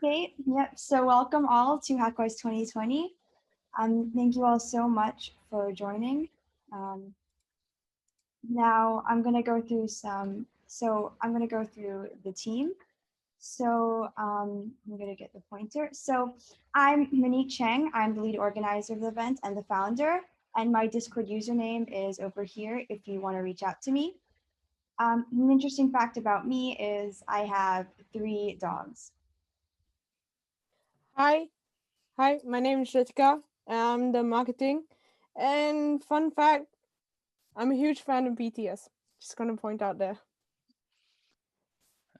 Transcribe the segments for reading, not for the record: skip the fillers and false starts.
Okay, yep. So welcome all to Hackers 2020. Thank you all so much for joining. Um, Now I'm gonna go through I'm gonna go through the team. I'm gonna get the pointer. So I'm Monique Cheng. I'm the lead organizer of the event and the founder. And my Discord username is over here if you want to reach out to me. An interesting fact about me is I have 3 dogs. Hi, my name is Ritika. I'm the marketing. And fun fact, I'm a huge fan of BTS. Just gonna point out there.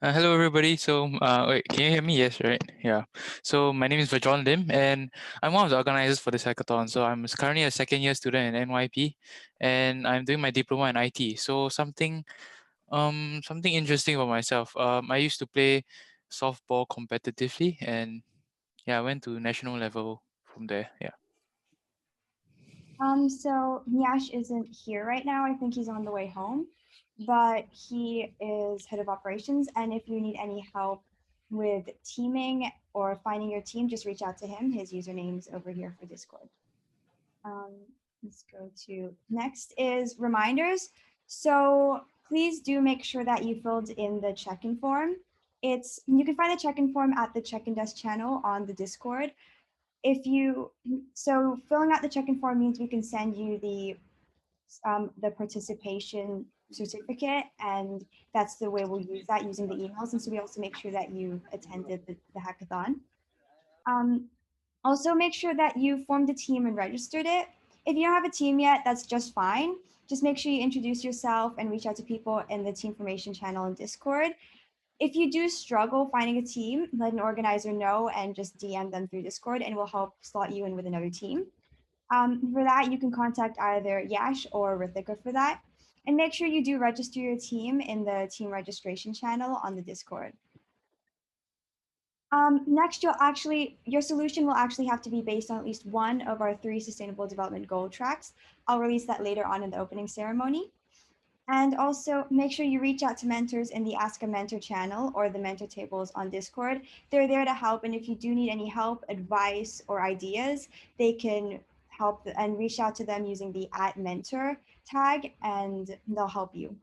Hello, everybody. Wait, can you hear me? Yes, right? Yeah. So, my name is Vajon Lim, and I'm one of the organizers for this hackathon. So, I'm currently a second year student in NYP, and I'm doing my diploma in IT. So, something interesting about myself. I used to play softball competitively, and yeah, I went to national level from there. Yeah. So Nyash isn't here right now. I think he's on the way home, but he is head of operations. And if you need any help with teaming or finding your team, just reach out to him. His username's over here for Discord. Um, let's go to next is reminders. So please do make sure that you filled in the check-in form. You can find the check-in form at the check-in desk channel on the Discord. If you so filling out the check-in form means we can send you the participation certificate, and that's the way we'll use that using the emails. And so we also make sure that you attended the hackathon. Um, Also, make sure that you formed a team and registered it. If you don't have a team yet, that's just fine. Just make sure you introduce yourself and reach out to people in the team formation channel in Discord. If you do struggle finding a team, let an organizer know and just DM them through Discord, and we'll help slot you in with another team. For that, you can contact either Yash or Rithika for that. And make sure you do register your team in the team registration channel on the Discord. Next, your solution will actually have to be based on at least one of our 3 sustainable development goal tracks. I'll release that later on in the opening ceremony. And also make sure you reach out to mentors in the Ask a Mentor channel or the mentor tables on Discord. They're there to help. And if you do need any help, advice, or ideas, they can help and reach out to them using the @mentor tag, and they'll help you.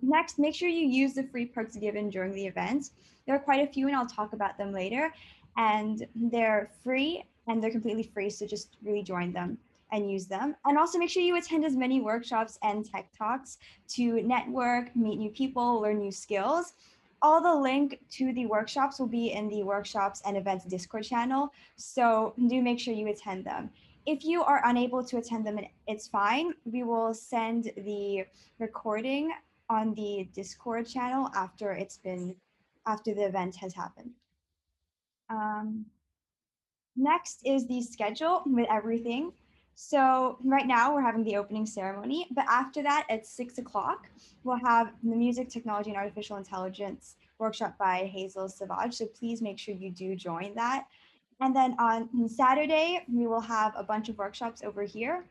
Next, make sure you use the free perks given during the event. There are quite a few, and I'll talk about them later. And they're free and they're completely free. So just really join them and use them. And also make sure you attend as many workshops and tech talks to network, meet new people, learn new skills. All the link to the workshops will be in the workshops and events Discord channel. So do make sure you attend them. If you are unable to attend them, it's fine. We will send the recording on the Discord channel after the event has happened. Um, Next is the schedule with everything. So right now we're having the opening ceremony, but after that at 6 o'clock, we'll have the music, technology, and artificial intelligence workshop by Hazel Savage. So please make sure you do join that. And then on Saturday, we will have a bunch of workshops over here.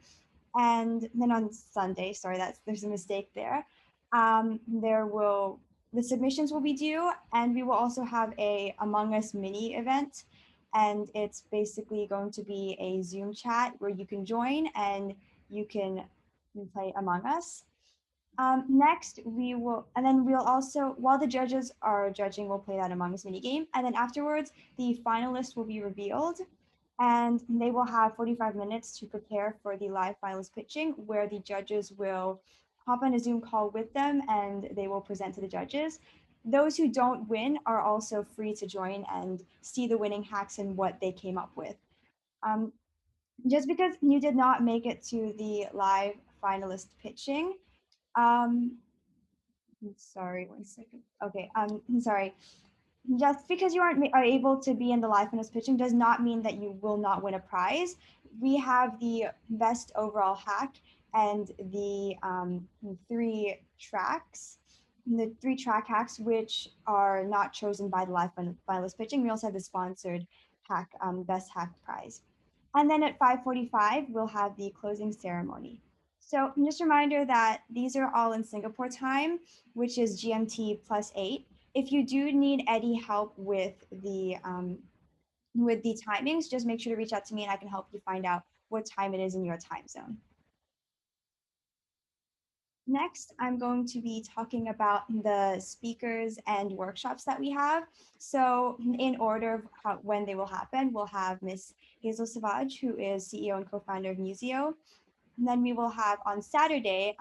And then on Sunday, sorry, there's a mistake there. There will the submissions will be due, and we will also have a Among Us mini event, and it's basically going to be a Zoom chat where you can join and you can play Among Us. Next, and then we'll also, while the judges are judging, we'll play that Among Us mini game, and then afterwards, the finalists will be revealed, and they will have 45 minutes to prepare for the live finalist pitching, where the judges will hop on a Zoom call with them and they will present to the judges. Those who don't win are also free to join and see the winning hacks and what they came up with. Um, just because you did not make it to the live finalist pitching, um, sorry, 1 second. Okay, I'm sorry. Just because you are able to be in the live finals pitching does not mean that you will not win a prize. We have the best overall hack and the three track hacks, which are not chosen by the live finalist pitching. We also have the sponsored hack, best hack prize. And then at 5:45, we'll have the closing ceremony. So just a reminder that these are all in Singapore time, which is GMT +8. If you do need any help with the timings, just make sure to reach out to me and I can help you find out what time it is in your time zone. Next, I'm going to be talking about the speakers and workshops that we have. So in order of when they will happen, we'll have Miss Hazel Savage, who is CEO and co-founder of Museo. And then we will have on Saturday,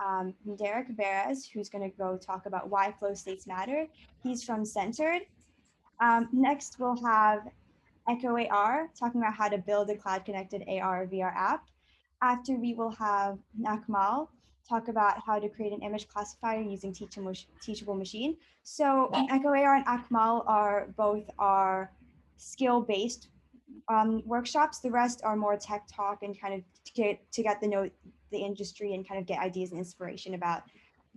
Derek Beres, who's going to go talk about why flow states matter. He's from Centered. Next, we'll have Echo AR, talking about how to build a cloud-connected AR VR app. After, we will have Akmal talk about how to create an image classifier using Teachable Machine. So Echo AR and Akmal are both our skill-based workshops. The rest are more tech talk and kind of to get to know the industry and kind of get ideas and inspiration about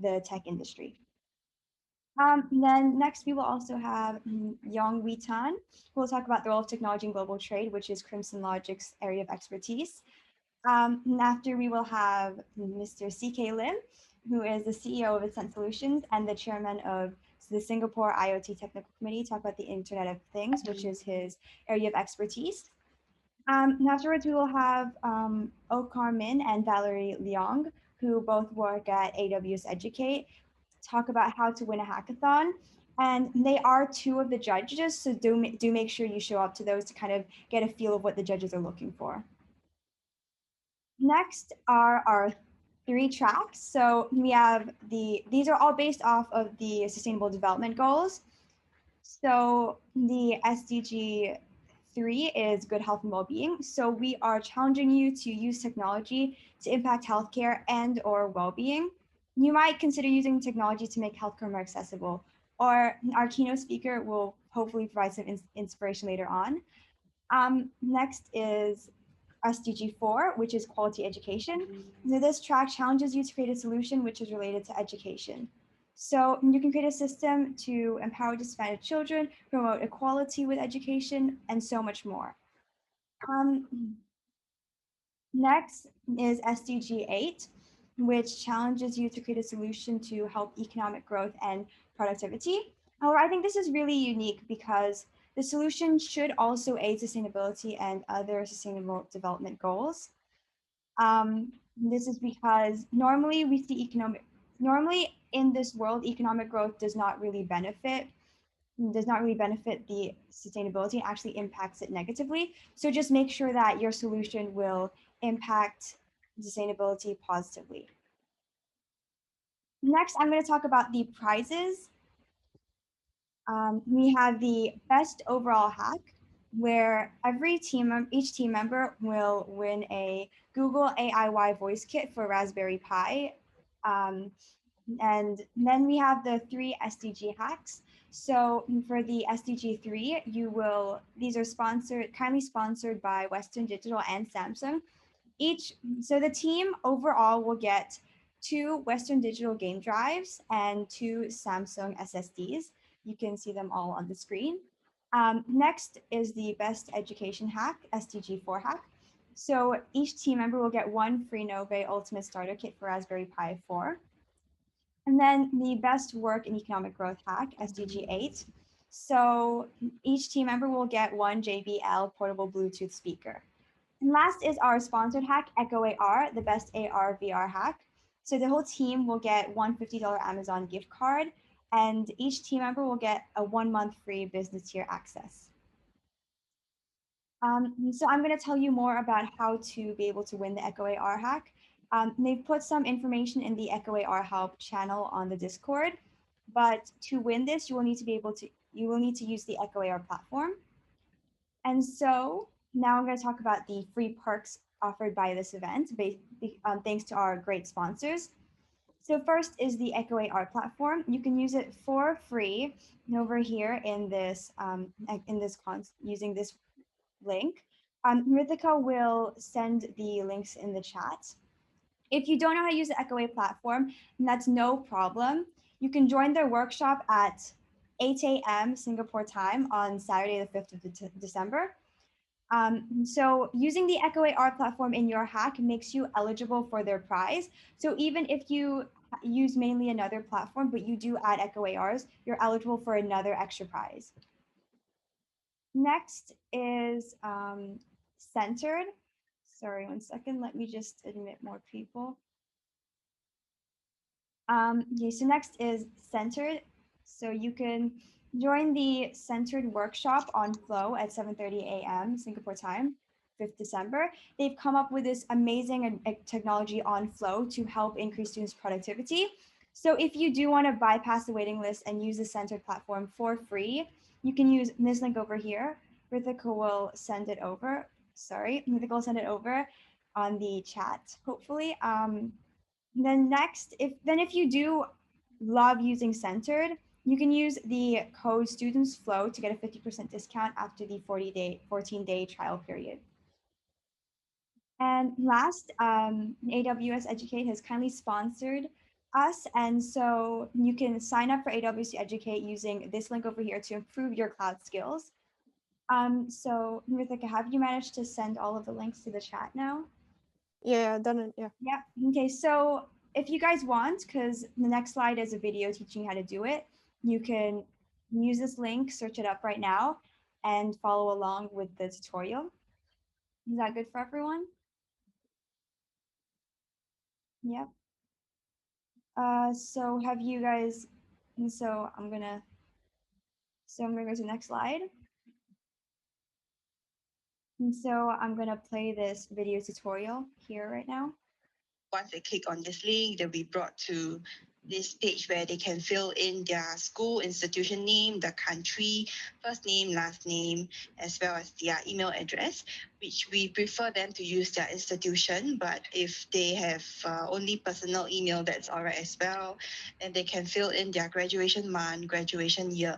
the tech industry. Then next, we will also have Yong Wee Tan, who will talk about the role of technology in global trade, which is Crimson Logic's area of expertise. And after, we will have Mr. CK Lim, who is the CEO of Ascent Solutions and the chairman of the Singapore IoT Technical Committee, talk about the Internet of Things, which is his area of expertise. And afterwards, we will have Okar Min and Valerie Leong, who both work at AWS Educate, talk about how to win a hackathon. And they are two of the judges, so do make sure you show up to those to kind of get a feel of what the judges are looking for. Next are our 3 tracks. So we have these are all based off of the Sustainable Development Goals. So the SDG 3 is good health and well-being. So we are challenging you to use technology to impact healthcare and or well-being. You might consider using technology to make healthcare more accessible, or our keynote speaker will hopefully provide some inspiration later on. Next is SDG 4, which is quality education. So this track challenges you to create a solution which is related to education. So you can create a system to empower disadvantaged children, promote equality with education, and so much more. Next is SDG 8, which challenges you to create a solution to help economic growth and productivity. However, I think this is really unique because the solution should also aid sustainability and other sustainable development goals. This is because normally in this world, economic growth does not really benefit the sustainability, it actually impacts it negatively. So just make sure that your solution will impact sustainability positively. Next, I'm going to talk about the prizes. We have the best overall hack, where each team member will win a Google AIY voice kit for Raspberry Pi. And then we have the 3 SDG hacks. So for the SDG 3, these are kindly sponsored by Western Digital and Samsung. So the team overall will get 2 Western Digital game drives and 2 Samsung SSDs. You can see them all on the screen. Next is the best education hack, SDG 4 hack. So each team member will get 1 free Nove Ultimate Starter Kit for Raspberry Pi 4. And then the best work in economic growth hack, SDG 8. So each team member will get 1 JBL portable Bluetooth speaker. And last is our sponsored hack, Echo AR, the best AR VR hack. So the whole team will get one $50 Amazon gift card, and each team member will get a 1-month free business tier access. So I'm going to tell you more about how to be able to win the Echo AR hack. They've put some information in the Echo AR help channel on the Discord, but to win this, you will need to use the Echo AR platform. And so now I'm going to talk about the free perks offered by this event, thanks to our great sponsors. So first is the Echo AR platform. You can use it for free over here in this using this link. Rithika will send the links in the chat. If you don't know how to use the Echo AR platform, that's no problem. You can join their workshop at 8 a.m. Singapore time on Saturday, the 5th of December. So using the Echo AR platform in your hack makes you eligible for their prize. So even if you use mainly another platform, but you do add Echo ARs, you're eligible for another extra prize. Next is centered. Sorry, 1 second. Let me just admit more people. Okay, so next is centered. So you can join the centered workshop on Flow at 7:30 a.m. Singapore time, 5th December. They've come up with this amazing technology on Flow to help increase students' productivity. So if you do want to bypass the waiting list and use the centered platform for free, you can use this link over here. Rithika will send it over. Sorry, Rithika will send it over on the chat, hopefully. Then next, if you do love using centered, you can use the code students flow to get a 50% discount after the 14-day trial period. And last, AWS Educate has kindly sponsored us. And so you can sign up for AWS Educate using this link over here to improve your cloud skills. So Rithika, have you managed to send all of the links to the chat now? Yeah, done it. Yeah. Yeah. Okay. So if you guys want, because the next slide is a video teaching you how to do it, you can use this link, search it up right now, and follow along with the tutorial. Is that good for everyone? Yep. So have you guys, and so I'm gonna go to the next slide. And so I'm gonna play this video tutorial here right now. Once they click on this link, they'll be brought to this page where they can fill in their school, institution name, the country, first name, last name, as well as their email address, which we prefer them to use their institution. But if they have only personal email, that's all right as well. And they can fill in their graduation month, graduation year,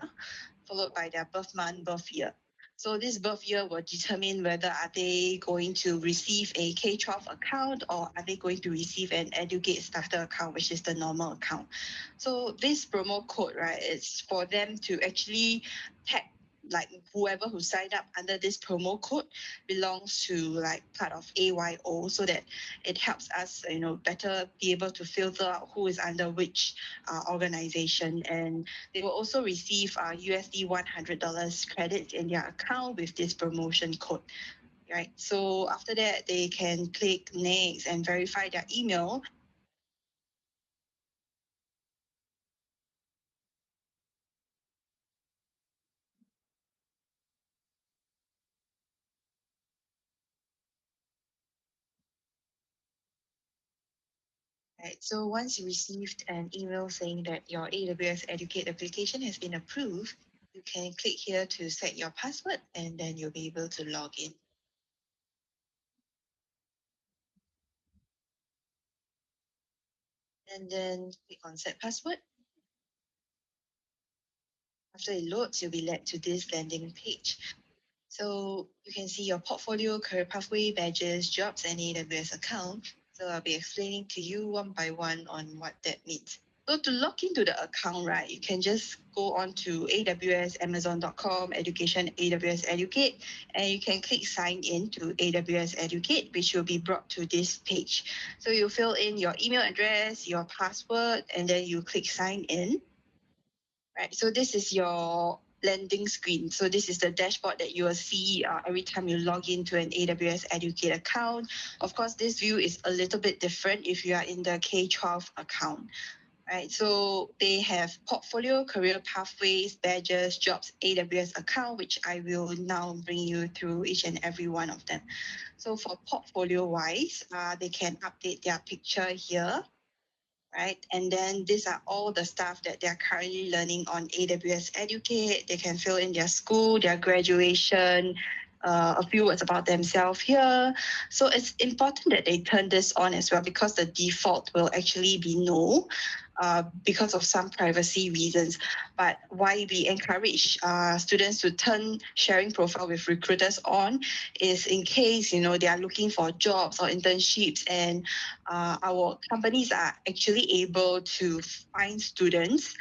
followed by their birth month, birth year. So this birth year will determine whether are they going to receive a K-12 account or are they going to receive an Educate Starter account, which is the normal account. So this promo code, right, is for them to actually tag like whoever who signed up under this promo code belongs to like part of AYO, so that it helps us, better be able to filter out who is under which organization. And they will also receive USD $100 credits in their account with this promotion code. Right. So after that, they can click next and verify their email. Right. So once you received an email saying that your AWS Educate application has been approved, you can click here to set your password and then you'll be able to log in. And then click on set password. After it loads, you'll be led to this landing page. So you can see your portfolio, career pathway, badges, jobs, and AWS account. So I'll be explaining to you one by one on what that means. So to log into the account, right, you can just go on to AWS, Amazon.com, Education, AWS Educate, and you can click sign in to AWS Educate, which will be brought to this page. So you fill in your email address, your password, and then you click sign in. Right, so this is your landing screen. So this is the dashboard that you will see every time you log into an AWS Educate account. Of course, this view is a little bit different if you are in the K-12 account. Right, so they have portfolio, career pathways, badges, jobs, AWS account, which I will now bring you through each and every one of them. So for portfolio wise, they can update their picture here. Right, and then these are all the stuff that they're currently learning on AWS Educate. They can fill in their school, their graduation, a few words about themselves here. So it's important that they turn this on as well, because the default will actually be no, because of some privacy reasons. But why we encourage students to turn sharing profile with recruiters on is in case, they are looking for jobs or internships and our companies are actually able to find students,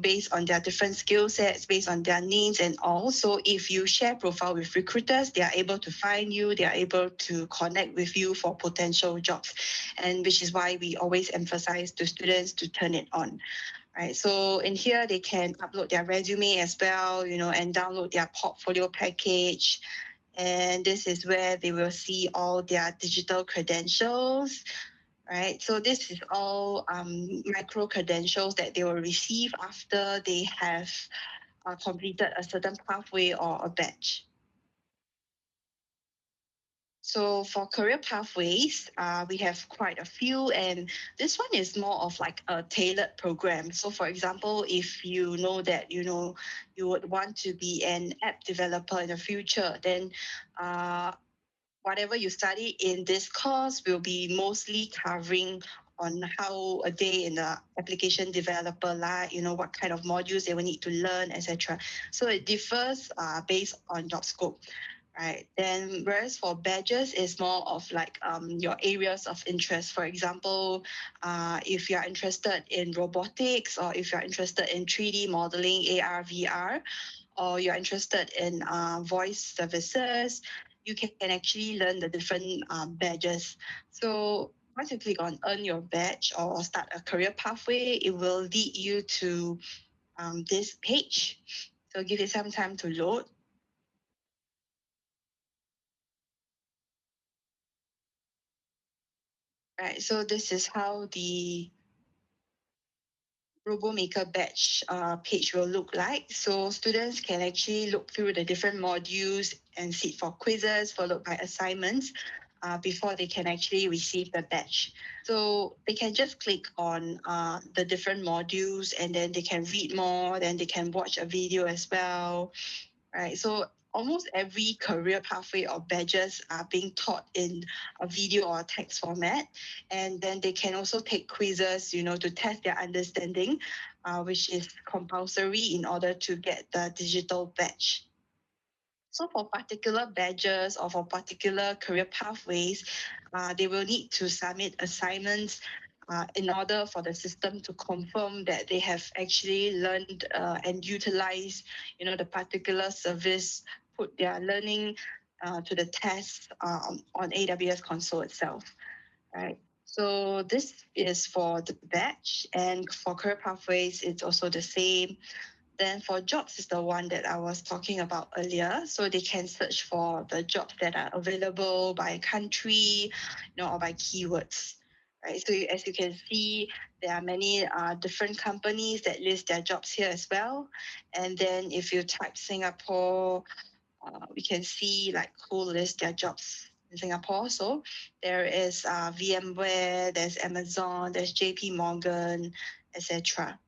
based on their different skill sets, based on their needs and all. So if you share profile with recruiters, they are able to find you, they are able to connect with you for potential jobs. And which is why we always emphasize to students to turn it on. Right. So in here, they can upload their resume as well, and download their portfolio package. And this is where they will see all their digital credentials, right? So this is all micro credentials that they will receive after they have completed a certain pathway or a batch. So for career pathways, we have quite a few, and this one is more of like a tailored program. So for example, if you know that, you would want to be an app developer in the future, then whatever you study in this course will be mostly covering on how a day in the application developer like, what kind of modules they will need to learn, etc. So it differs based on job scope. Right. Then, whereas for badges, it's more of like your areas of interest. For example, if you're interested in robotics, or if you're interested in 3D modeling, AR, VR, or you're interested in voice services, you can actually learn the different badges. So once you click on earn your badge or start a career pathway, it will lead you to this page. So give it some time to load. Right, so this is how the RoboMaker batch page will look like. So students can actually look through the different modules and sit for quizzes followed by assignments before they can actually receive the batch. So they can just click on the different modules and then they can read more, then they can watch a video as well. Right, so almost every career pathway or badges are being taught in a video or text format, and then they can also take quizzes, to test their understanding, which is compulsory in order to get the digital badge. So for particular badges or for particular career pathways, they will need to submit assignments in order for the system to confirm that they have actually learned and utilized, the particular service, put their learning to the test on AWS console itself, right? So this is for the batch, and for career pathways, it's also the same. Then for jobs is the one that I was talking about earlier. So they can search for the jobs that are available by country, or by keywords. Right. So as you can see, there are many different companies that list their jobs here as well. And then if you type Singapore, we can see like who lists their jobs in Singapore. So there is VMware, there's Amazon, there's JP Morgan, etc.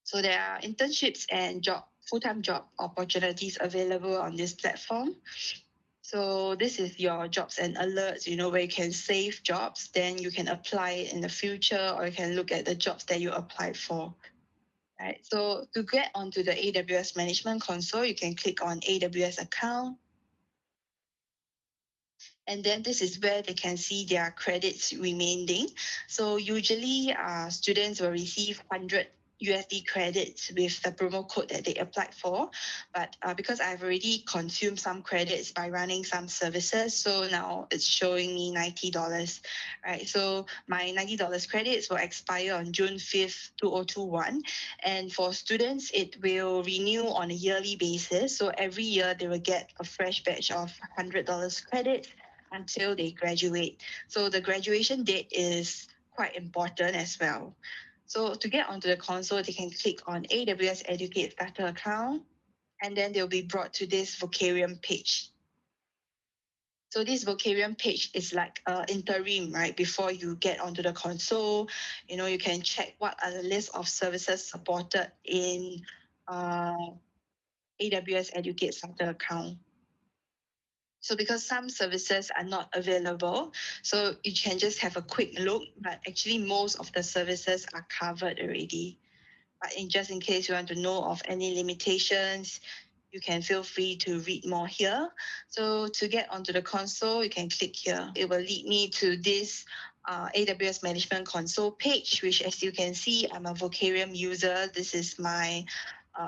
So there are internships and full-time job opportunities available on this platform. So this is your jobs and alerts, where you can save jobs, then you can apply in the future, or you can look at the jobs that you applied for. Right. So to get onto the AWS Management Console, you can click on AWS account. And then this is where they can see their credits remaining. So usually students will receive 100 USD credits with the promo code that they applied for. But because I've already consumed some credits by running some services, so now it's showing me $90, right? So my $90 credits will expire on June 5th, 2021. And for students, it will renew on a yearly basis. So every year they will get a fresh batch of $100 credits until they graduate. So the graduation date is quite important as well. So to get onto the console, they can click on AWS Educate Starter account, and then they'll be brought to this Vocarium page. So this Vocarium page is like interim, right? Before you get onto the console, you can check what are the list of services supported in AWS Educate Starter account. So because some services are not available, so you can just have a quick look, but actually most of the services are covered already. But just in case you want to know of any limitations, you can feel free to read more here. So to get onto the console, you can click here. It will lead me to this AWS Management Console page, which as you can see, I'm a Vocarium user. This is my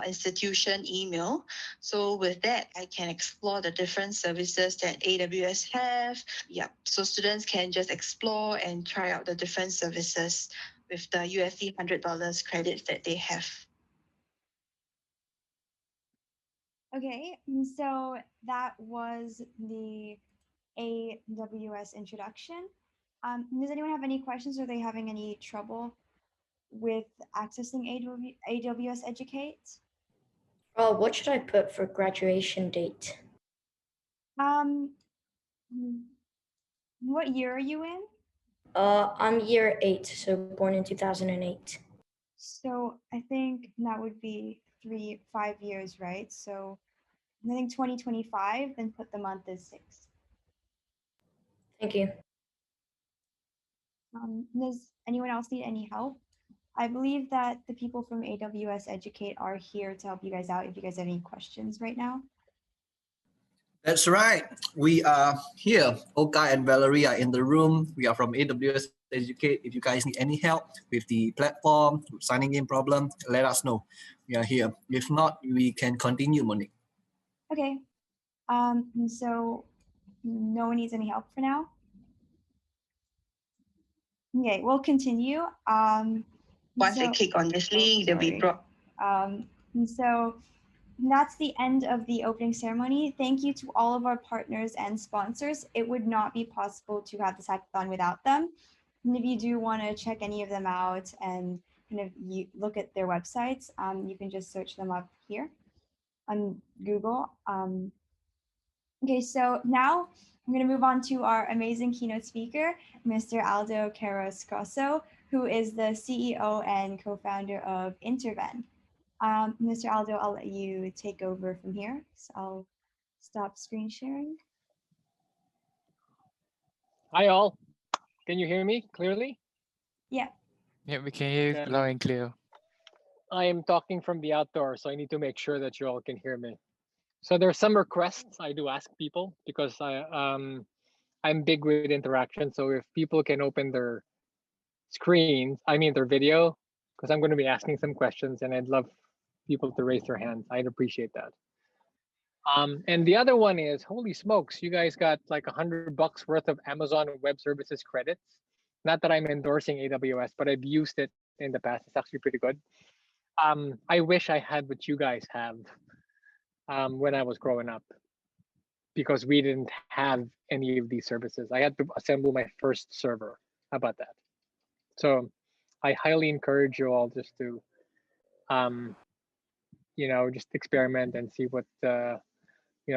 institution email. So with that, I can explore the different services that AWS have. Yeah, so students can just explore and try out the different services with the USD $100 credits that they have. Okay, so that was the AWS introduction. Does anyone have any questions? Are they having any trouble with accessing AWS Educate? What should I put for graduation date? Um, what year are you in? I'm year 8, so born in 2008. So I think that would be 5 years, right? So I think 2025, then put the month as 6. Thank you. Does anyone else need any help? I believe that the people from AWS Educate are here to help you guys out if you guys have any questions right now. That's right. We are here. Oka and Valerie are in the room. We are from AWS Educate. If you guys need any help with the platform, signing in problem, let us know. We are here. If not, we can continue, Monique. Okay. So no one needs any help for now. Okay, we'll continue. Once I click on this link, they'll be brought. So that's the end of the opening ceremony. Thank you to all of our partners and sponsors. It would not be possible to have this hackathon without them. And if you do want to check any of them out and kind of look at their websites, you can just search them up here on Google. Okay, so now I'm going to move on to our amazing keynote speaker, Mr. Aldo Carrascoso, who is the CEO and co-founder of Interven. Mr. Aldo, I'll let you take over from here. So I'll stop screen sharing. Hi all, can you hear me clearly? Yeah. Yeah, we can hear you loud and clear. I am talking from the outdoors, so I need to make sure that you all can hear me. So there's some requests I do ask people because I'm big with interaction. So if people can open their screens, their video, because I'm going to be asking some questions and I'd love people to raise their hands. I'd appreciate that. And the other one is, holy smokes, you guys got like $100 worth of Amazon Web Services credits. Not that I'm endorsing AWS, but I've used it in the past. It's actually pretty good. I wish I had what you guys have when I was growing up, because we didn't have any of these services. I had to assemble my first server. How about that? So I highly encourage you all just to, just experiment and see what,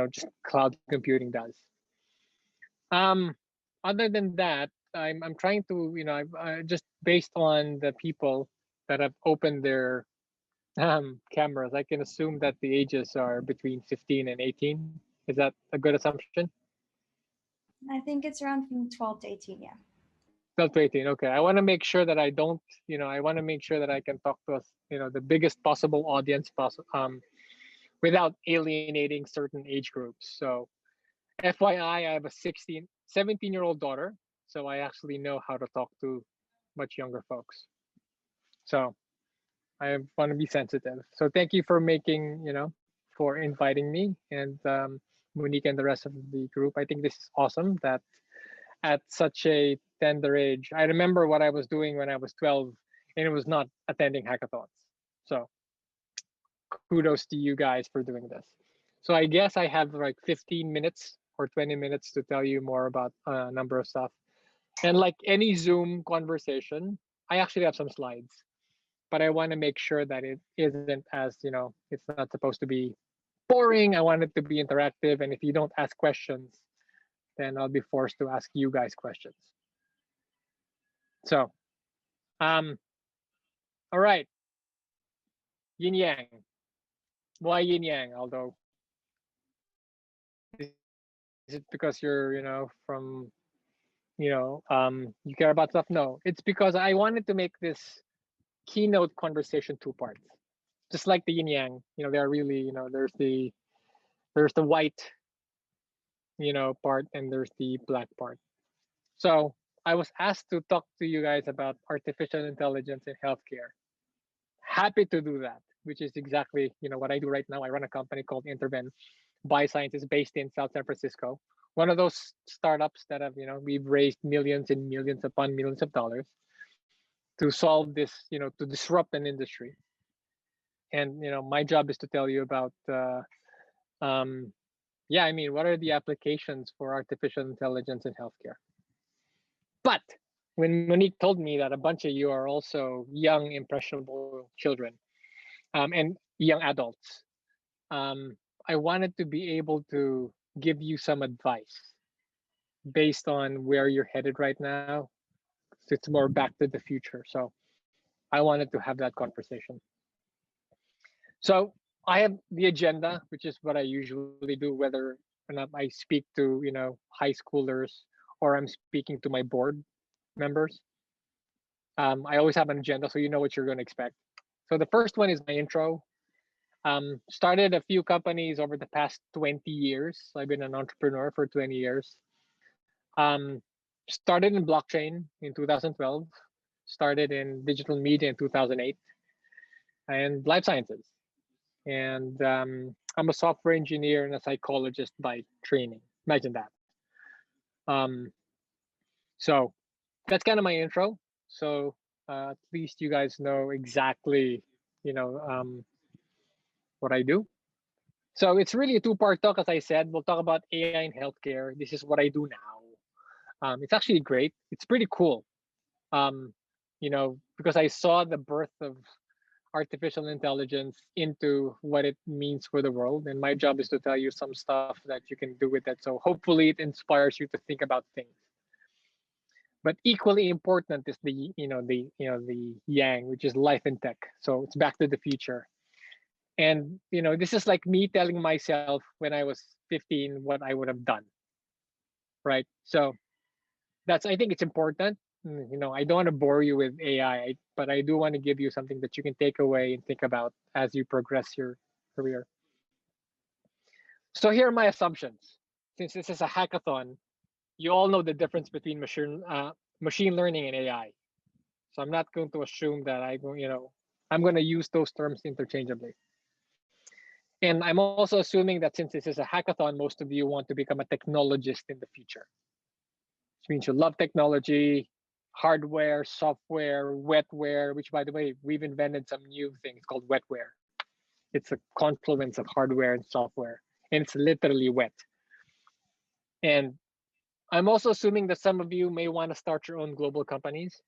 just cloud computing does. Other than that, I'm trying to, just based on the people that have opened their cameras, I can assume that the ages are between 15 and 18. Is that a good assumption? I think it's around from 12 to 18, yeah. 12 to 18, okay. I want to make sure that I don't, I want to make sure that I can talk to us, the biggest possible audience without alienating certain age groups. So FYI, I have a 17-year-old daughter, so I actually know how to talk to much younger folks. So I want to be sensitive. So thank you for for inviting me, and Monique and the rest of the group. I think this is awesome that at such a tender age, I remember what I was doing when I was 12, and it was not attending hackathons. So kudos to you guys for doing this. So I guess I have like 15 minutes or 20 minutes to tell you more about a number of stuff. And like any Zoom conversation, I actually have some slides, but I want to make sure that it isn't as, it's not supposed to be boring. I want it to be interactive. And if you don't ask questions, then I'll be forced to ask you guys questions. So, all right. Yin Yang. Why Yin Yang, Aldo? Is it because you're, from, you care about stuff? No, it's because I wanted to make this keynote conversation 2 parts. Just like the Yin Yang, they're really, there's the white, part, and there's the black part. So I was asked to talk to you guys about artificial intelligence in healthcare. Happy to do that, which is exactly what I do right now. I run a company called Interven Biosciences based in South San Francisco. One of those startups that have we've raised millions and millions upon millions of dollars to solve this, to disrupt an industry. And my job is to tell you about yeah, I mean, what are the applications for artificial intelligence in healthcare? But when Monique told me that a bunch of you are also young, impressionable children and young adults, I wanted to be able to give you some advice based on where you're headed right now. It's more back to the future. So I wanted to have that conversation. So I have the agenda, which is what I usually do, whether or not I speak to high schoolers or I'm speaking to my board members. I always have an agenda, so you know what you're going to expect. So the first one is my intro. Started a few companies over the past 20 years. I've been an entrepreneur for 20 years. Started in blockchain in 2012. Started in digital media in 2008, and life sciences. And I'm a software engineer and a psychologist by training. Imagine that. So that's kind of my intro. So at least you guys know exactly, what I do. So it's really a two-part talk, as I said. We'll talk about AI in healthcare. This is what I do now. It's actually great. It's pretty cool. Because I saw the birth of artificial intelligence into what it means for the world, and my job is to tell you some stuff that you can do with it. So hopefully it inspires you to think about things. But equally important is the yang, which is life in tech. So it's back to the future. And this is like me telling myself when I was 15 what I would have done. Right. So I think it's important. I don't want to bore you with AI, but I do want to give you something that you can take away and think about as you progress your career. So here are my assumptions. Since this is a hackathon, you all know the difference between machine learning and AI. So I'm not going to assume that I'm going to use those terms interchangeably. And I'm also assuming that since this is a hackathon, most of you want to become a technologist in the future, which means you love technology, hardware, software, wetware, which by the way, we've invented some new thing. It's called wetware. It's a confluence of hardware and software, and it's literally wet. And I'm also assuming that some of you may want to start your own global companies,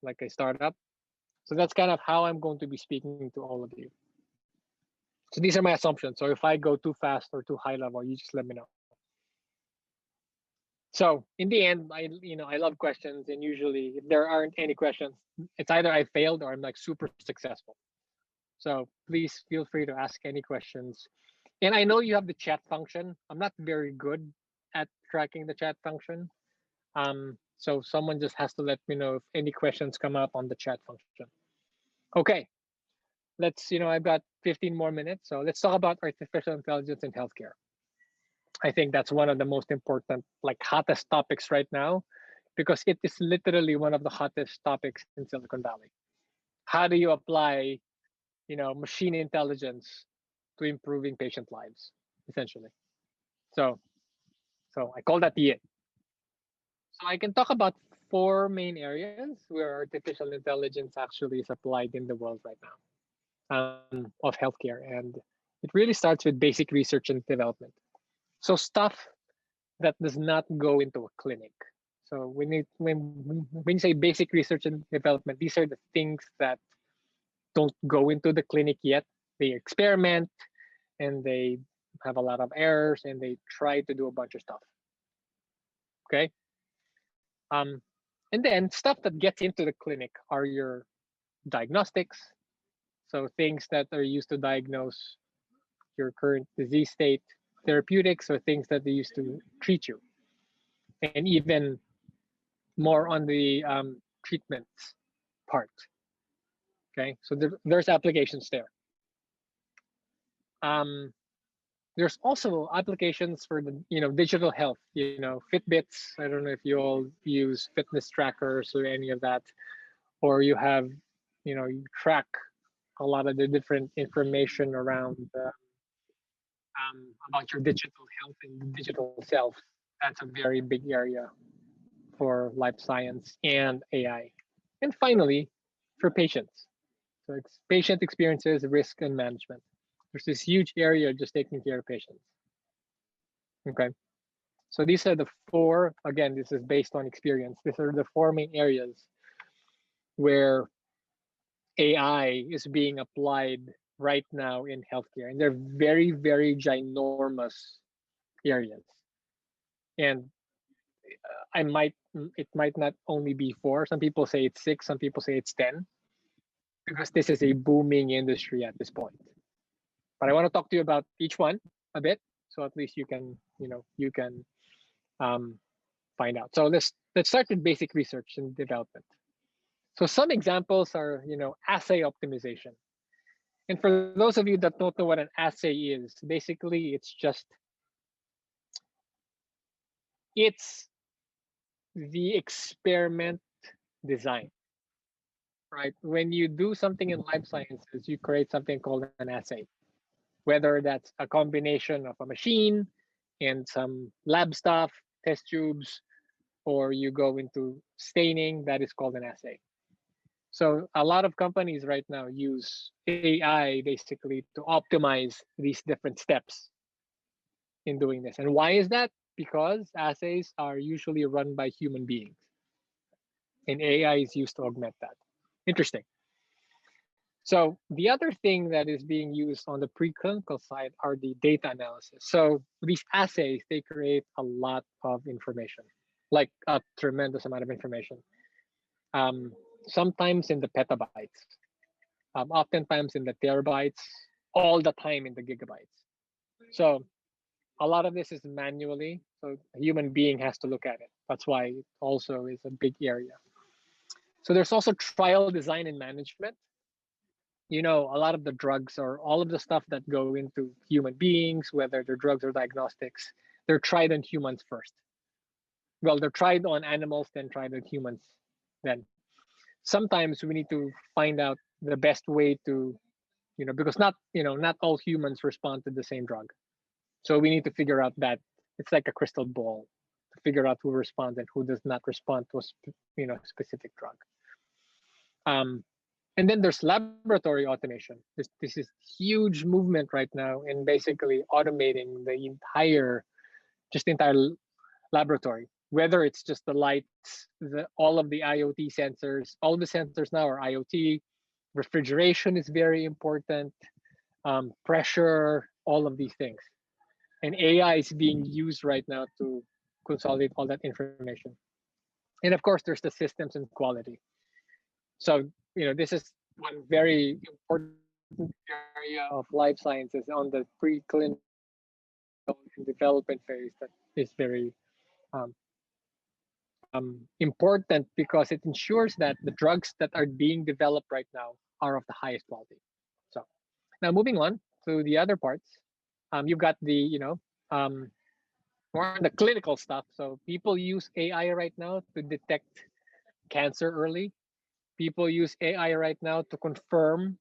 like a startup. So that's kind of how I'm going to be speaking to all of you. So these are my assumptions. So if I go too fast or too high level, you just let me know. So in the end, I love questions, and usually if there aren't any questions, it's either I failed or I'm like super successful. So please feel free to ask any questions. And I know you have the chat function. I'm not very good at tracking the chat function. So someone just has to let me know if any questions come up on the chat function. Okay, I've got 15 more minutes. So let's talk about artificial intelligence in healthcare. I think that's one of the most important, hottest topics right now, because it is literally one of the hottest topics in Silicon Valley. How do you apply, machine intelligence to improving patient lives, essentially? So I call that the it. So I can talk about 4 main areas where artificial intelligence actually is applied in the world right now, of healthcare. And it really starts with basic research and development. So stuff that does not go into a clinic. So when you say basic research and development, these are the things that don't go into the clinic yet. They experiment and they have a lot of errors and they try to do a bunch of stuff. Okay. And then stuff that gets into the clinic are your diagnostics. So things that are used to diagnose your current disease state, therapeutics, or things that they use to treat you. And even more on the treatments part. Okay, so there's applications there. There's also applications for the digital health. Fitbits. I don't know if you all use fitness trackers or any of that, or you have you track a lot of the different information around about your digital health and digital self. That's a very big area for life science and AI. And finally, for patients. So it's patient experiences, risk, and management. There's this huge area just taking care of patients. Okay. So these are the four, again, this is based on experience. These are the four main areas where AI is being applied right now in healthcare. And they're very, very ginormous areas. And it might not only be four. Some people say it's six, some people say it's 10, because this is a booming industry at this point. But I want to talk to you about each one a bit, so at least you can find out. So let's start with basic research and development. So some examples are assay optimization. And for those of you that don't know what an assay is, basically it's the experiment design, right? When you do something in life sciences, you create something called an assay, whether that's a combination of a machine and some lab stuff, test tubes, or you go into staining, that is called an assay. So a lot of companies right now use AI basically to optimize these different steps in doing this. And why is that? Because assays are usually run by human beings, and AI is used to augment that. Interesting. So the other thing that is being used on the preclinical side are the data analysis. So these assays, they create a lot of information, like a tremendous amount of information. Sometimes in the petabytes, oftentimes in the terabytes, all the time in the gigabytes. So a lot of this is manually, so a human being has to look at it. That's why it also is a big area. So there's also trial design and management. A lot of the drugs or all of the stuff that go into human beings, whether they're drugs or diagnostics, they're tried on humans first. Well, they're tried on animals, then tried on humans. Then sometimes we need to find out the best way to, because not all humans respond to the same drug. So we need to figure out that it's like a crystal ball to figure out who responds and who does not respond to a specific drug. And then there's laboratory automation. This is huge movement right now in basically automating the entire laboratory. Whether it's just the lights, all of the IoT sensors, all the sensors now are IoT. Refrigeration is very important. Pressure, all of these things. And AI is being used right now to consolidate all that information. And of course, there's the systems and quality. So, this is one very important area of life sciences on the preclinical and development phase that is very important, because it ensures that the drugs that are being developed right now are of the highest quality. So now moving on to the other parts, you've got the, more on the clinical stuff. So people use AI right now to detect cancer early. People use AI right now to confirm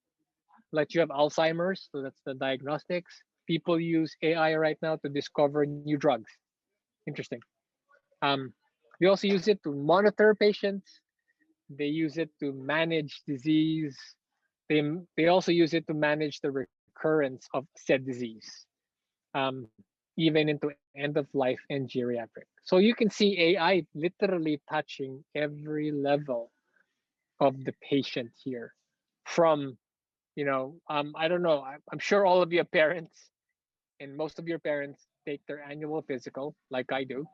like you have Alzheimer's, so that's the diagnostics. People use AI right now to discover new drugs. Interesting. We also use it to monitor patients. They use it to manage disease. They also use it to manage the recurrence of said disease, even into end of life and geriatric. So you can see AI literally touching every level of the patient here. From, I don't know, I'm sure all of you are parents, and most of your parents take their annual physical, like I do.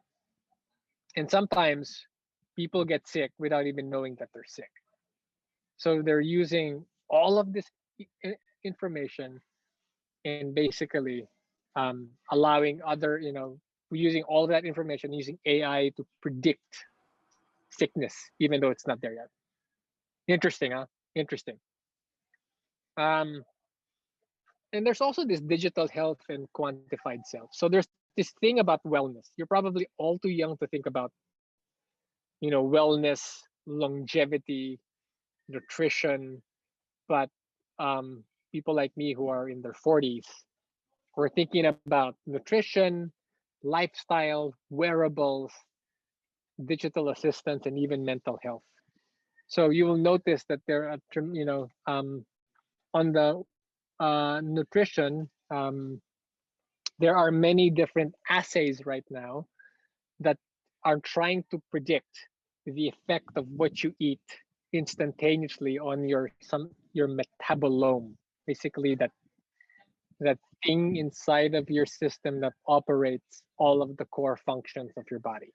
And sometimes people get sick without even knowing that they're sick. So they're using all of this information and basically allowing other, using all that information, using AI to predict sickness, even though it's not there yet. Interesting, huh? Interesting. and there's also this digital health and quantified self. So there's this thing about wellness. You're probably all too young to think about, wellness, longevity, nutrition, but people like me who are in their 40s, we're thinking about nutrition, lifestyle, wearables, digital assistants, and even mental health. So you will notice that there are, on the nutrition, there are many different assays right now that are trying to predict the effect of what you eat instantaneously on your metabolome, basically that thing inside of your system that operates all of the core functions of your body.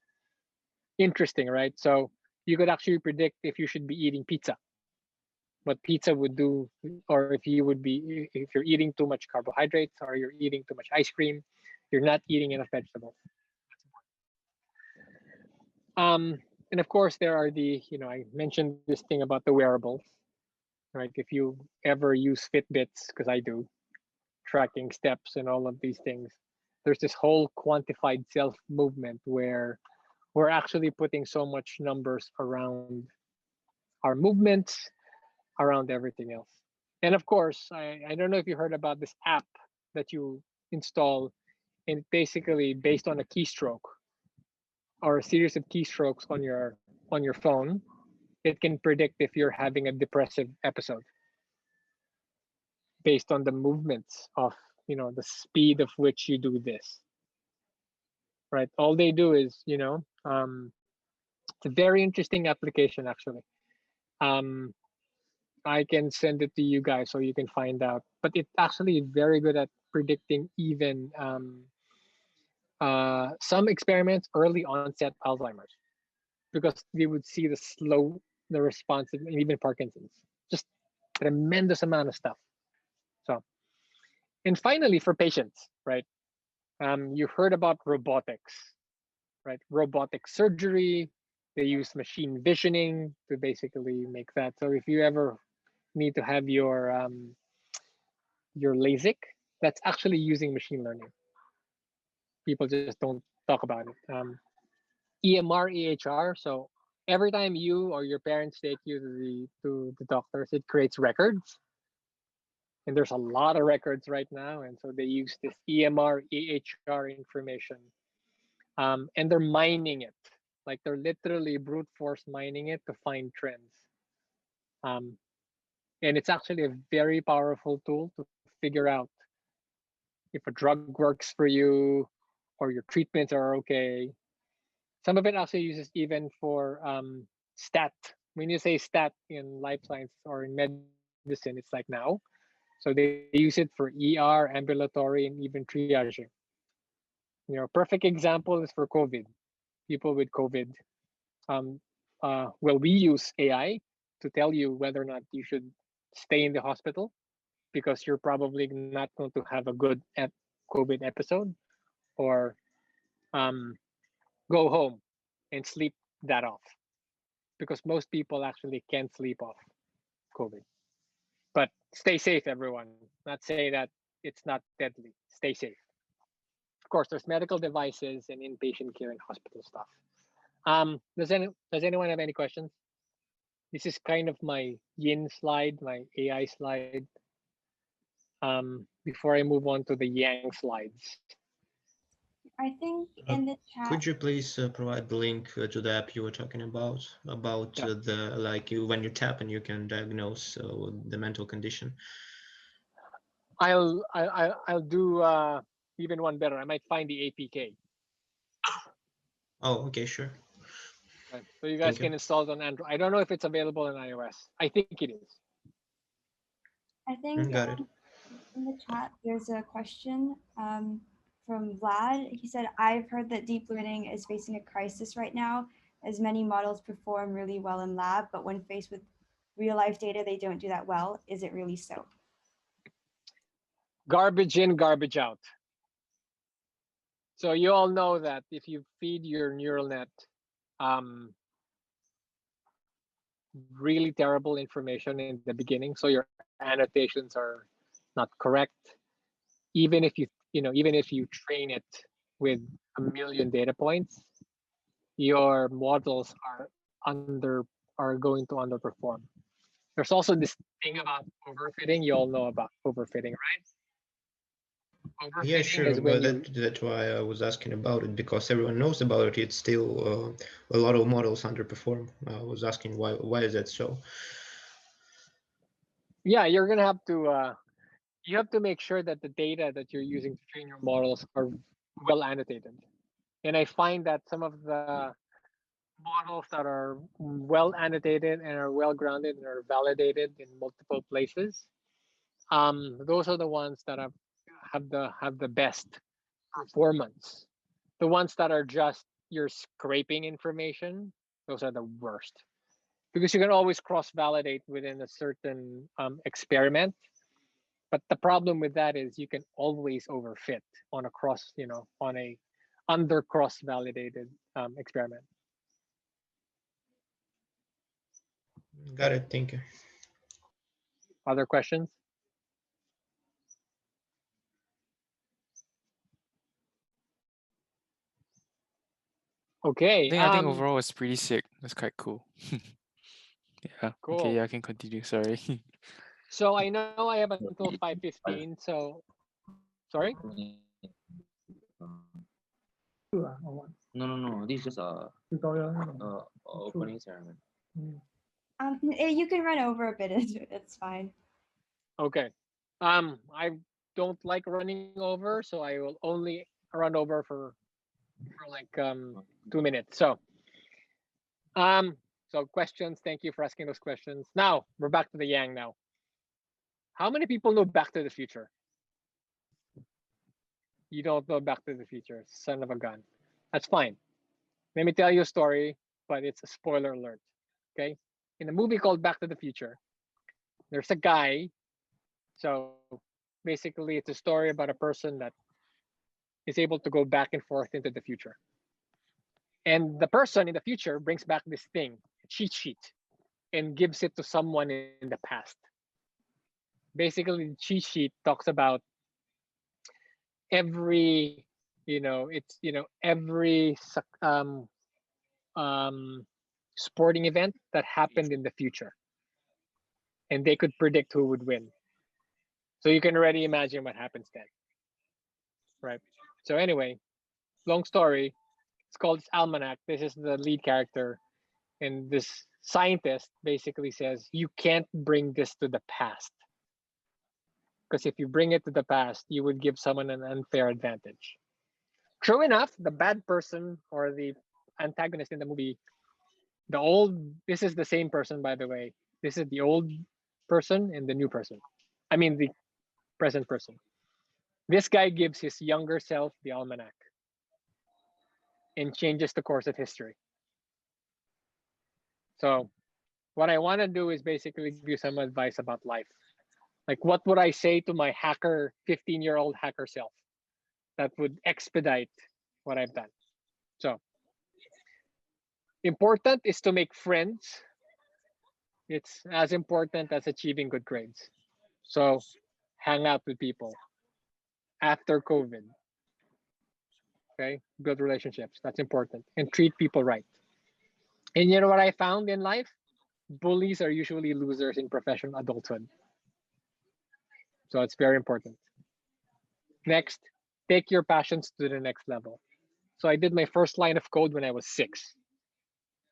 Interesting, right? So you could actually predict if you should be eating pizza, what pizza would do, or if you're eating too much carbohydrates, or you're eating too much ice cream, you're not eating enough vegetables. And of course, there are I mentioned this thing about the wearables, right? If you ever use Fitbits, because I do, tracking steps and all of these things, there's this whole quantified self movement where we're actually putting so much numbers around our movements, around everything else. And of course, I don't know if you heard about this app that you install, and basically based on a keystroke or a series of keystrokes on your phone, it can predict if you're having a depressive episode based on the movements of the speed of which you do this. Right? All they do is it's a very interesting application actually. Um, I can send it to you guys so you can find out. But it's actually very good at predicting even some experiments early onset Alzheimer's, because they would see the response, and even Parkinson's. Just tremendous amount of stuff. So, and finally, for patients, right? You heard about robotics, right? Robotic surgery. They use machine visioning to basically make that. So if you ever need to have your LASIK, that's actually using machine learning. People just don't talk about it. EMR, EHR. So every time you or your parents take you to the doctors, it creates records, and there's a lot of records right now, and so they use this EMR, EHR information, and they're mining it, like they're literally brute force mining it to find trends. Um, and it's actually a very powerful tool to figure out if a drug works for you or your treatments are okay. Some of it also uses even for stat. When you say stat in life science or in medicine, it's like now. So they use it for ER, ambulatory, and even triaging. Perfect example is for COVID. People with COVID. Um, we use AI to tell you whether or not you should stay in the hospital, because you're probably not going to have a good COVID episode, or um, go home and sleep that off, because most people actually can't sleep off COVID. But stay safe, everyone. Not say that it's not deadly. Stay safe. Of course, there's medical devices and inpatient care and hospital stuff. Does anyone have any questions? This is kind of my yin slide, my AI slide. Before I move on to the yang slides. I think in the chat. Could you please provide the link to the app you were talking about Yeah. the like when you tap and you can diagnose the mental condition? I'll do even one better. I might find the APK. Oh, okay, sure. Right. So you guys can install it on Android. I don't know if it's available on iOS. I think it is. I think Got it. in the chat there's a question from Vlad. He said, I've heard that deep learning is facing a crisis right now, as many models perform really well in lab, but when faced with real life data, they don't do that well. Is it really so? Garbage in, garbage out. So you all know that if you feed your neural net really terrible information in the beginning, so your annotations are not correct, even if you train it with 1 million data points, your models are going to underperform. There's also this thing about overfitting. You all know about overfitting, right? Yeah, Overfitting sure, is but when that's why I was asking about it, because everyone knows about it. It's still a lot of models underperform. I was asking why is that so? you're gonna have to you have to make sure that the data that you're using to train your models are well annotated. And I find that some of the models that are well annotated and are well grounded and are validated in multiple places, those are the ones that have the best performance. The ones that are just you're scraping information, those are the worst, because you can always cross validate within a certain experiment. But the problem with that is you can always overfit on a on a under cross validated experiment. Got it. Thank you. Other questions? Okay. I think overall it's pretty sick. That's quite cool. Yeah. Cool. Okay, yeah, I can continue. Sorry. So I know I have until 5:15. So sorry. No. This is just a opening ceremony. You can run over a bit. It's fine. Okay. I don't like running over, so I will only run over for like 2 minutes. So questions. Thank you for asking those questions. Now we're back to the Yang now. How many people know Back to the Future? You don't know Back to the Future, son of a gun. That's fine. Let me tell you a story, but it's a spoiler alert. Okay. In a movie called Back to the Future, there's a guy. So basically, it's a story about a person that is able to go back and forth into the future. And the person in the future brings back this thing, a cheat sheet, and gives it to someone in the past. Basically, the cheat sheet talks about every, every sporting event that happened in the future, and they could predict who would win. So you can already imagine what happens then, right? So anyway, long story. It's called Almanac. This is the lead character, and this scientist basically says you can't bring this to the past, because if you bring it to the past, you would give someone an unfair advantage. True enough, the bad person or the antagonist in the movie, this is the same person, by the way. This is the old person and the new person. I mean, the present person. This guy gives his younger self the almanac and changes the course of history. So what I want to do is basically give you some advice about life. Like, what would I say to my 15-year-old hacker self that would expedite what I've done? So important is to make friends. It's as important as achieving good grades. So hang out with people after COVID. Okay, build relationships. That's important. And treat people right. And you know what I found in life? Bullies are usually losers in professional adulthood. So it's very important. Next, take your passions to the next level. So I did my first line of code when I was 6,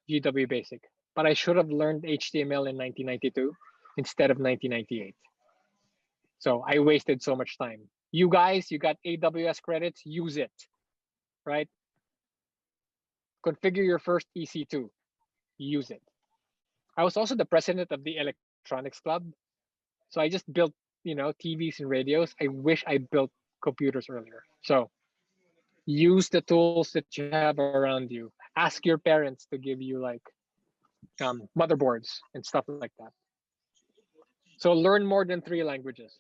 GW Basic, but I should have learned HTML in 1992 instead of 1998. So I wasted so much time. You guys, you got AWS credits, use it, right? Configure your first EC2, use it. I was also the president of the electronics club. So I just built, TVs and radios. I wish I built computers earlier. So use the tools that you have around you. Ask your parents to give you like motherboards and stuff like that. So learn more than 3 languages.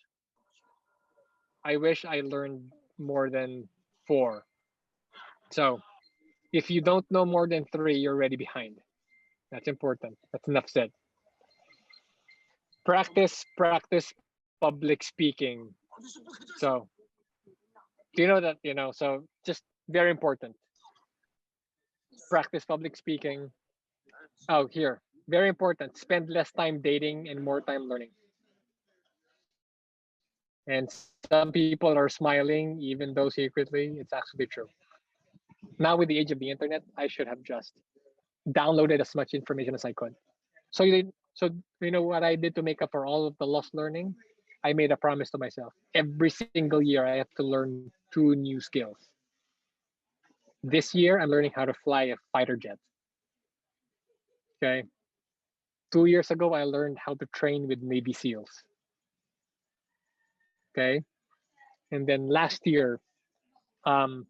I wish I learned more than 4. So if you don't know more than 3, you're already behind. That's important. That's enough said. Practice public speaking. So Do you know that, so just very important. Practice public speaking. Oh, here. Very important. Spend less time dating and more time learning. And some people are smiling, even though secretly it's actually true. Now, with the age of the internet, I should have just downloaded as much information as I could. So you know what I did to make up for all of the lost learning? I made a promise to myself. Every single year, I have to learn 2 new skills. This year, I'm learning how to fly a fighter jet. Okay. 2 years ago, I learned how to train with Navy SEALs. Okay. And then last year, um,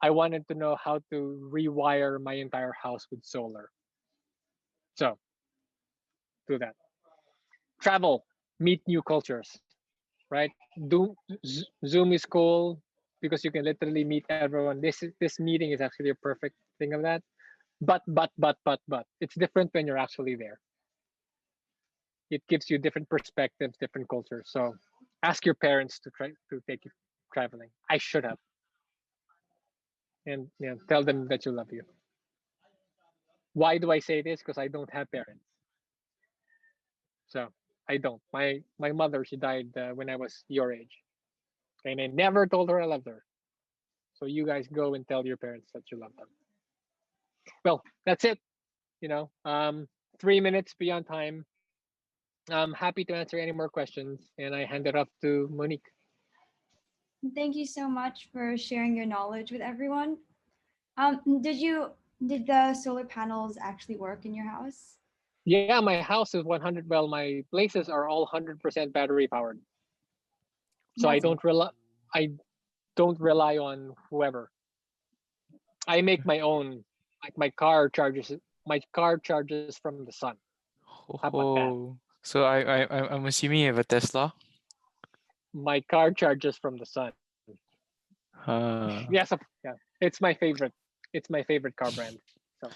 I wanted to know how to rewire my entire house with solar. So do that. Travel, meet new cultures, right? Zoom is cool because you can literally meet everyone. This meeting is actually a perfect thing of that. But it's different when you're actually there. It gives you different perspectives, different cultures. So ask your parents to try to take you traveling. I should have. And tell them that you love you. Why do I say this? Because I don't have parents. So I don't. My mother, she died when I was your age, and I never told her I loved her. So you guys go and tell your parents that you love them. Well, that's it. You know, 3 minutes beyond time. I'm happy to answer any more questions, and I hand it off to Monique. Thank you so much for sharing your knowledge with everyone. Did the solar panels actually work in your house? Yeah, my house is 100. Well, my places are all 100% battery powered, so I That's don't rely. I don't rely on whoever. I make my own. Like my car charges. My car charges from the sun. How about that? Oh, so I'm assuming you have a Tesla. My car charges from the sun. Uh, Yes, yeah. It's my favorite. It's my favorite car brand. So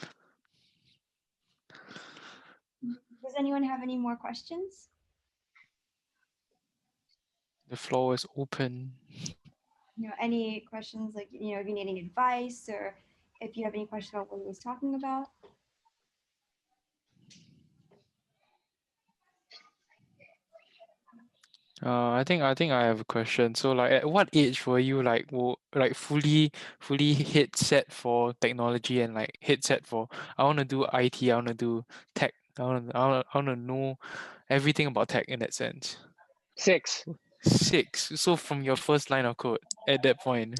Does anyone have any more questions? the floor is open. Any questions, like, if you need any advice, or if you have any questions about what he was talking about? I think I have a question. So like, at what age were you like fully hit set for technology and like hit set for I want to do IT, I want to do tech, I want to know everything about tech in that sense. 6. 6. So from your first line of code at that point.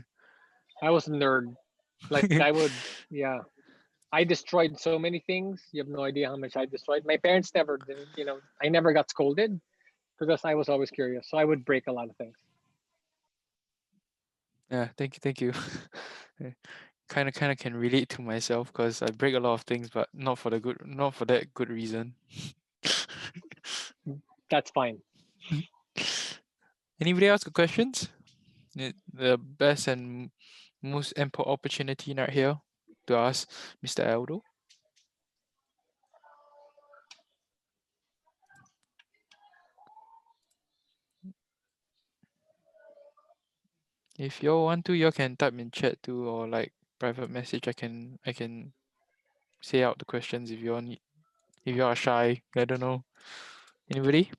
I was a nerd. Like I would, yeah. I destroyed so many things. You have no idea how much I destroyed. My parents never didn't, I never got scolded because I was always curious. So I would break a lot of things. Yeah, thank you. Kind of can relate to myself because I break a lot of things, but not for that good reason. That's fine. Anybody else got questions? The best and most ample opportunity right here to ask Mr. Aldo. If you all want to, you all can type in chat too, or like private message. I can say out the questions if you all need. If you are shy, I don't know. Anybody?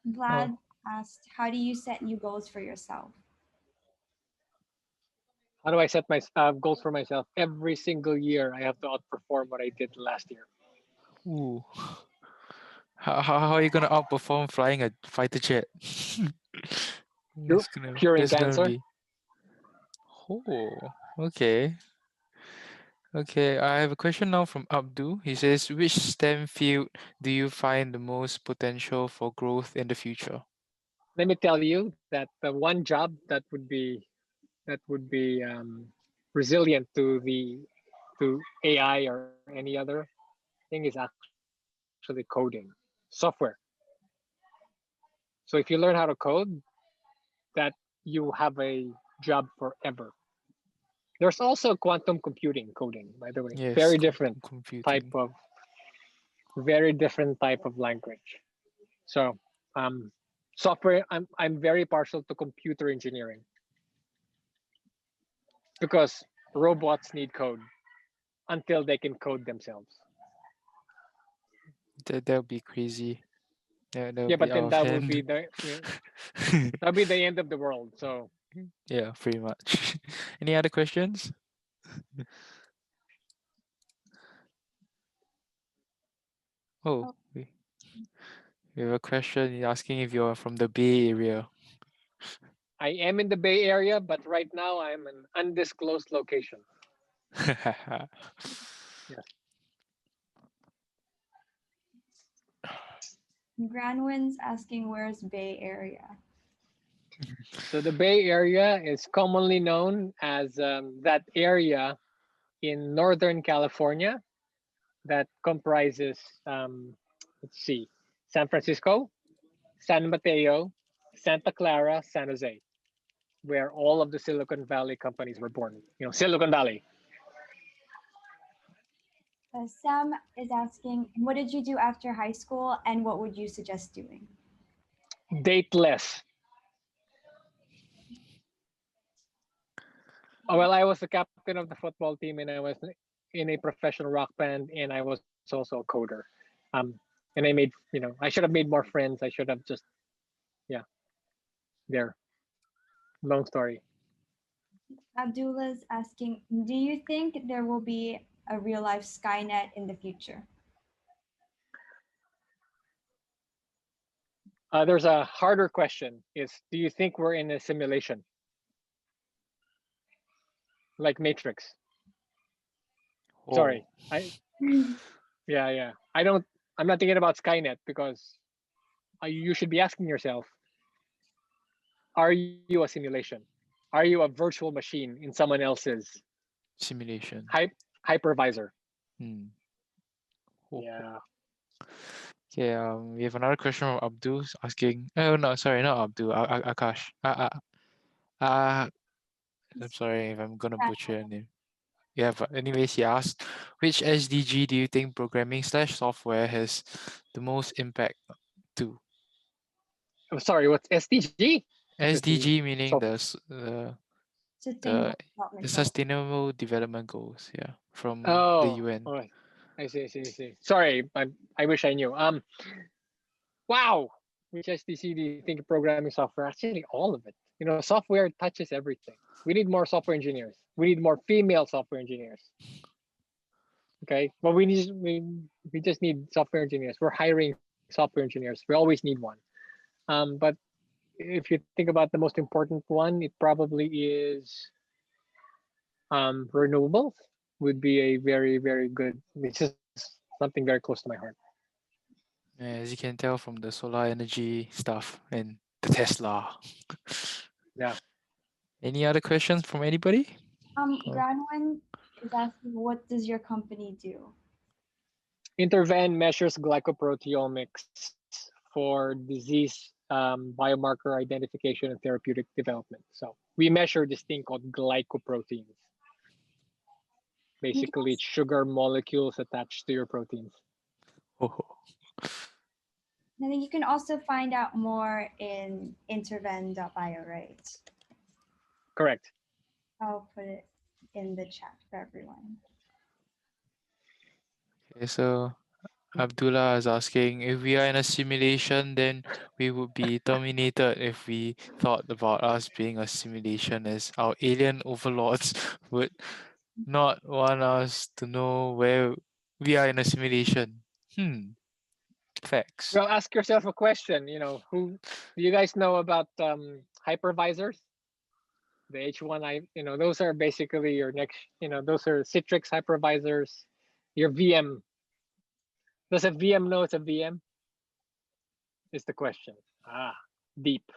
Vlad asked, how do you set new goals for yourself? How do I set my goals for myself? Every single year, I have to outperform what I did last year. Ooh. How are you gonna outperform flying a fighter jet? Curing That's gonna cancer. be. Oh, okay. Okay, I have a question now from Abdul. He says, which STEM field do you find the most potential for growth in the future? Let me tell you that the one job that would be resilient to AI or any other thing is actually coding software. So if you learn how to code, that you you have a job forever. There's also quantum computing coding, by the way. Yes, Very different computing. very different type of language. So software, I'm very partial to computer engineering because robots need code until they can code themselves. That'll be crazy. That'll Yeah, be but then out of that would be hand. that'll be the end of the world. So Yeah, pretty much. Any other questions? Oh, we have a question asking if you're from the Bay Area. I am in the Bay Area, but right now I'm in undisclosed location. Yes. Granwin's asking where's Bay Area. So the Bay Area is commonly known as that area in Northern California that comprises, let's see, San Francisco, San Mateo, Santa Clara, San Jose, where all of the Silicon Valley companies were born. Silicon Valley. Sam is asking, what did you do after high school and what would you suggest doing? Date less. Oh, well, I was the captain of the football team and I was in a professional rock band and I was also a coder. And I made, I should have made more friends. I should have just, there. Long story. Abdullah's asking, do you think there will be a real life Skynet in the future? There's a harder question is, do you think we're in a simulation? Like Matrix? Sorry. Yeah. I'm not thinking about Skynet because you should be asking yourself, are you a simulation? Are you a virtual machine in someone else's simulation hypervisor? Yeah. Okay, we have another question from Abdul asking. Oh no, sorry, not Abdul. Akash. I'm sorry if I'm gonna butcher your name. Yeah, but anyways, he asked, which SDG do you think programming/software has the most impact to? I'm sorry, what's SDG? SDG meaning the Sustainable Development Goals, yeah, from the UN. Oh, I see. Sorry, I wish I knew. Wow, which SDG do you think programming software? Actually, all of it. Software touches everything. We need more software engineers. We need more female software engineers. Okay, well, we just need software engineers. We're hiring software engineers. We always need one. But if you think about the most important one, it probably is renewables would be a very, very good. It's just something very close to my heart. As you can tell from the solar energy stuff and the Tesla. Yeah. Any other questions from anybody? Granwin is asking, what does your company do? Interven measures glycoproteomics for disease biomarker identification and therapeutic development. So we measure this thing called glycoproteins. Basically, it's sugar molecules attached to your proteins. I think you can also find out more in interven.bio, right? Correct. I'll put it in the chat for everyone. Okay, so Abdullah is asking, if we are in a simulation, then we would be terminated if we thought about us being a simulation, as our alien overlords would not want us to know where we are in a simulation. Facts. Well, ask yourself a question. Who do you guys know about hypervisors? The H1, those are basically your next. Those are Citrix hypervisors. Your VM. Does a VM know it's a VM? Is the question. Deep.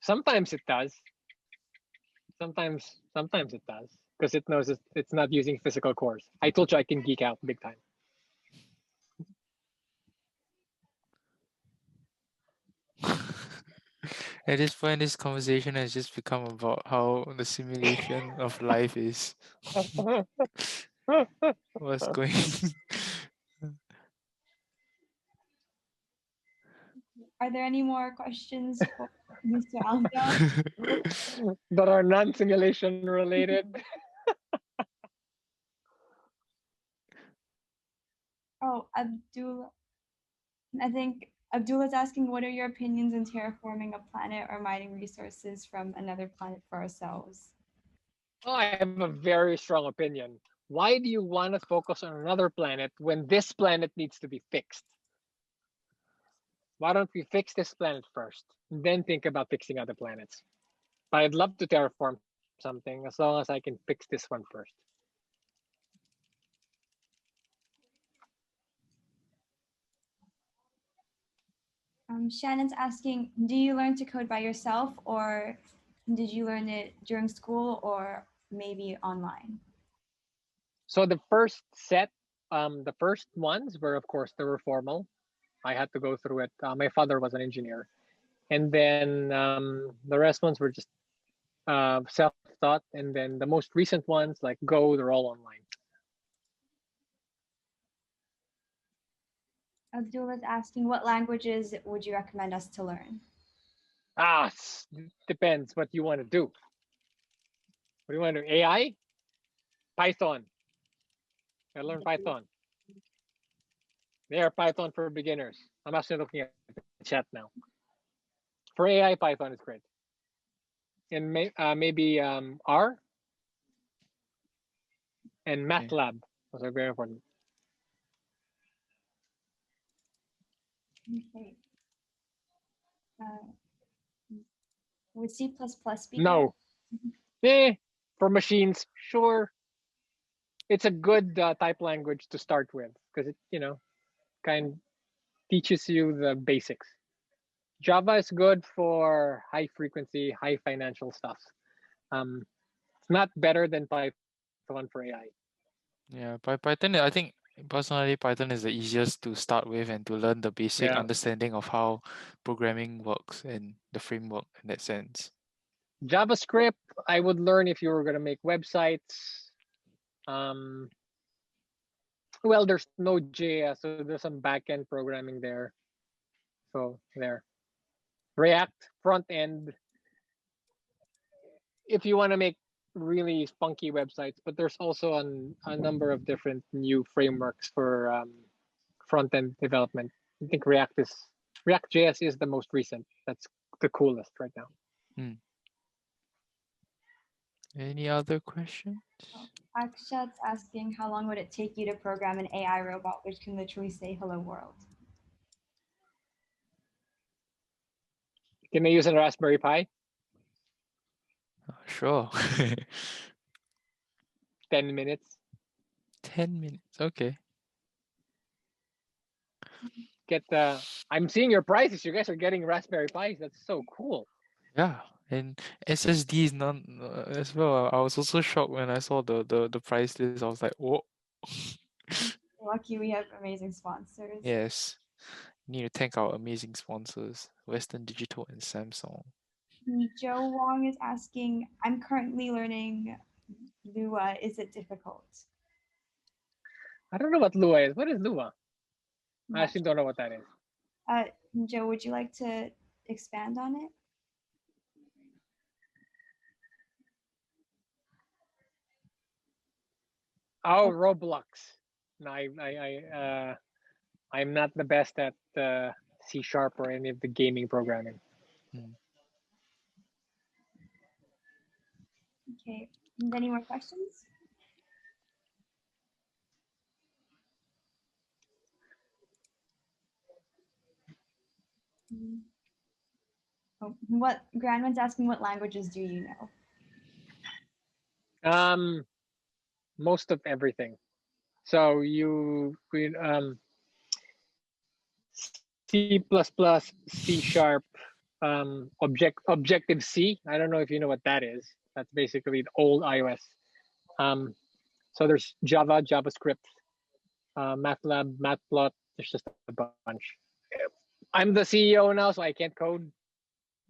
Sometimes it does. Sometimes it does because it knows it's not using physical cores. I told you I can geek out big time. At this point, this conversation has just become about how the simulation of life is. What's going? Are there any more questions for Mr. Aldo? that are non-simulation related. Oh, Abdul. I think Abdullah's asking, what are your opinions in terraforming a planet or mining resources from another planet for ourselves? Oh, I have a very strong opinion. Why do you want to focus on another planet when this planet needs to be fixed? Why don't we fix this planet first, and then think about fixing other planets? But I'd love to terraform something as long as I can fix this one first. Shannon's asking, do you learn to code by yourself, or did you learn it during school or maybe online? So the first set, the first ones were, of course, they were formal. I had to go through it. My father was an engineer. And then the rest ones were just self-taught. And then the most recent ones, like Go, they're all online. Abdullah's asking, what languages would you recommend us to learn? Depends what you want to do. What do you want to do? AI? Python. I learn Python. They are Python for beginners. I'm actually looking at the chat now. For AI, Python is great. And maybe R and MATLAB. Those are very important. Okay. Would C++ be No. For machines, sure. It's a good type language to start with because it, kind of teaches you the basics. Java is good for high frequency, high financial stuff. It's not better than Python for AI. Yeah, Python, I think personally, Python is the easiest to start with and to learn the basic understanding of how programming works and the framework in that sense. JavaScript, I would learn if you were going to make websites. Well, there's Node.js, so there's some backend programming there. So there. React, front end. If you want to make really funky websites, but there's also a number of different new frameworks for front end development. I think React.js is the most recent. That's the coolest right now. Any other questions? Akshat's asking, how long would it take you to program an AI robot which can literally say hello world? Can I use a Raspberry Pi? Sure. 10 minutes. 10 minutes, okay. I'm seeing your prices. You guys are getting Raspberry Pis. That's so cool. Yeah, and SSD is none as well. I was also shocked when I saw the price list. I was like, whoa. Lucky we have amazing sponsors. Yes. Need to thank our amazing sponsors, Western Digital and Samsung. Joe Wong is asking, I'm currently learning Lua. Is it difficult? I don't know what Lua is. What is Lua? I actually don't know what that is. Joe, would you like to expand on it? Oh, Roblox. No, I'm not the best at C# or any of the gaming programming. Okay. Any more questions? Oh, Grandman's asking, what languages do you know? Most of everything. So C++, C#, Objective C. I don't know if you know what that is. That's basically the old iOS. So there's Java, JavaScript, MATLAB, Matplot. There's just a bunch. I'm the CEO now, so I can't code.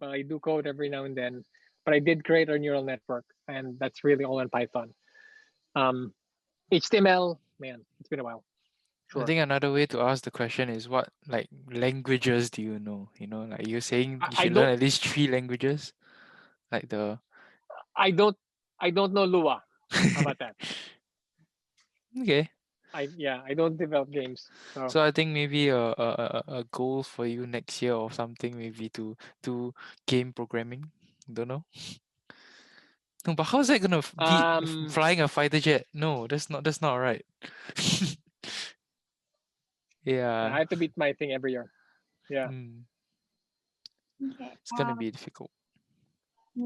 I do code every now and then. But I did create a neural network, and that's really all in Python. HTML, man, it's been a while. I Sure. think another way to ask the question is what like languages do you know? Like you're saying you I should learn don't at least 3 languages. Like the I don't know Lua. How about that? okay. I don't develop games. So So I think maybe a goal for you next year or something maybe to do game programming. Don't know. No, but how's that gonna beat flying a fighter jet? No, that's not right. Yeah. I have to beat my thing every year. Yeah. Okay. It's gonna be difficult.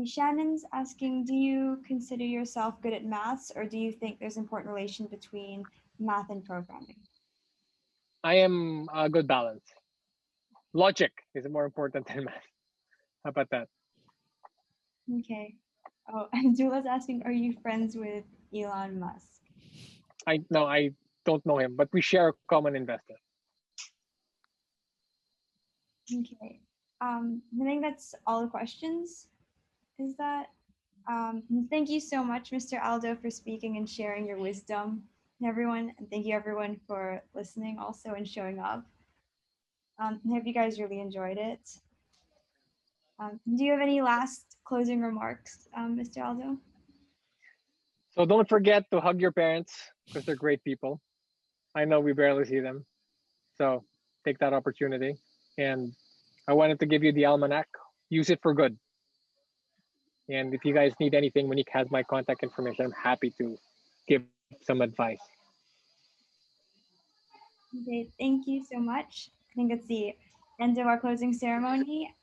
Shannon's asking, do you consider yourself good at maths, or do you think there's an important relation between math and programming? I am a good balance. Logic is more important than math. How about that? Okay. Oh, and Dula's asking, are you friends with Elon Musk? I don't know him, but we share a common investor. Okay. I think that's all the questions. Is that? Thank you so much, Mr. Aldo, for speaking and sharing your wisdom, and everyone. And thank you, everyone, for listening also and showing up. I hope you guys really enjoyed it. Do you have any last closing remarks, Mr. Aldo? So don't forget to hug your parents because they're great people. I know we barely see them. So take that opportunity. And I wanted to give you the almanac. Use it for good. And if you guys need anything, Monique has my contact information. I'm happy to give some advice. Okay, thank you so much. I think it's the end of our closing ceremony.